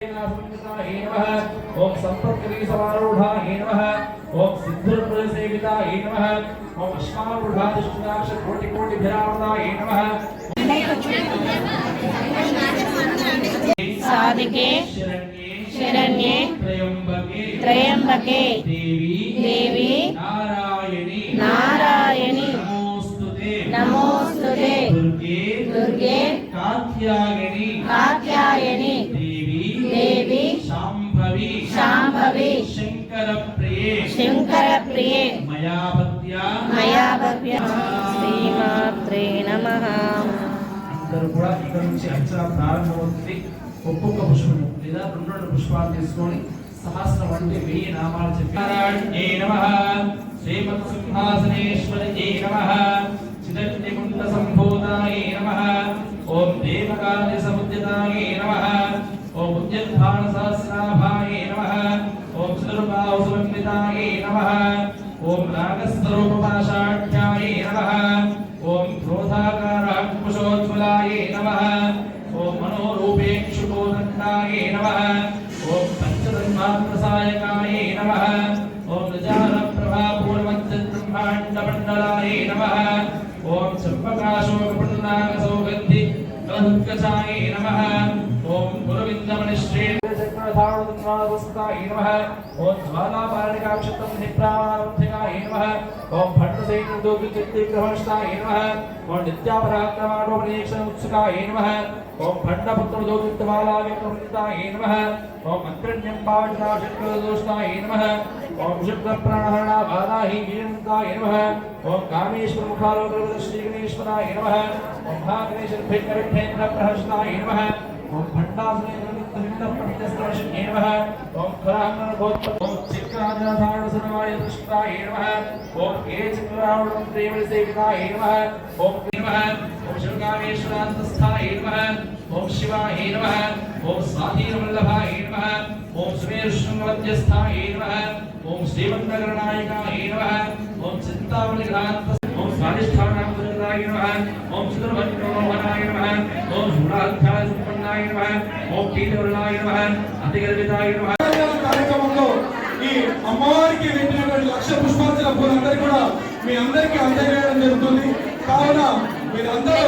ओम संपत्ति समारूढ़ाय नमः ओम सिद्धप्रसेविताय नमः ओम अश्मारूढ़ादिष्टाक्ष कोटि कोटि भिरावताय नमः साधिके शरण्ये त्र्यंबके देवी नारायणी नमोस्तुते दुर्गे कात्यायनी देवी शांभवी शंकर प्रिये मया भव्य श्रीमात्रे नमः అందరూ కూడా ఇక్కడ నుంచి అర్చన ప్రారంభమవుతుంది. ఒక్కొక్క పుష్పం లేదా రెండు పుష్పాలు తీసుకొని సహస్రం అంటే 1000 నామాలు చెప్పి నారాయణే నమః శ్రీమత్ సింహాసనేశ్వరయే నమః చిదంతికుండ సంభూతాయే నమః ఓం దేవకార్య సముద్యతాయే నమః ఓం ఉద్యద్భాన సహస్రాభాయే నమః ఓం చతుర్బాహు సమన్వితాయే నమః ఓం నాగస్వరూపపాశాఢ్యాయే నమః ఓం క్రోధాకారాంకుశోజ్వలాయే నమః ఓం మనోరూపేక్షుకోదండాయే నమః ఓం పంచతన్మాత్రసాయకాయే నమః ఓం నిజానప్రభాపూర్వమజ్జబ్రహ్మాండమండలాయే నమః ఓం చంపకాశోకపుండాకసౌగంధి కలదుఃఖచాయే నమః ఓం గురువిందమనిశ్రీ चक्रधारणुद्वारवस्ताय नमः ओम ज्वालापारणिकाक्षतं निप्रामानवध्यकाय नमः ओम भट्टसैन्यदोग्यचित्तिग्रहणस्ताय नमः ओम नित्यापराक्रमाणोपरीक्षण नमः ओम भट्टपुत्रदोग्यमालाव्यक्तवृत्ताय नमः ओम अग्रण्यं पावनाशक्रदोषाय नमः ओम शुक्रप्राणहरणाबाधाहि वीरन्ताय नमः ओम कामेश्वरमुखालोकश्रीगणेश्वराय नमः ओम महागणेशभिन्नविघ्नेन्द्रप्रहस्ताय नमः ओम भट्टासने प्रत्यस्तवशे नमः ओम खरांगनगोत्पद ओम चिक्काजनाधारणसनवाय दृष्टाय नमः ओम केचिक्रावणं देवसेविताय नमः ओम नमः ओम शिवकामेश्वरान्तस्थाय नमः ओम शिवाय नमः ओम साधीरवल्लभाय नमः ओम सुमेरुशृङ्गवध्यस्थाय नमः ओम श्रीमन्नगरनायकाय नमः ओम चिन्तामणिघ्रान्त ओम स्वादिष्ठानाय नमः ओम चतुर्भुजमोहनाय नमः ओम शूराध्याय संपन्नाय नमः ओम कीलवरणाय नमः अतिगर्भिताय नमः కార్యక్రమంలో ఈ అమ్మవారికి పెట్టినటువంటి 1,00,000 పుష్పార్చన పూలందరూ కూడా మీ అందరికీ అందజేయడం జరుగుతుంది. కావున మీరందరూ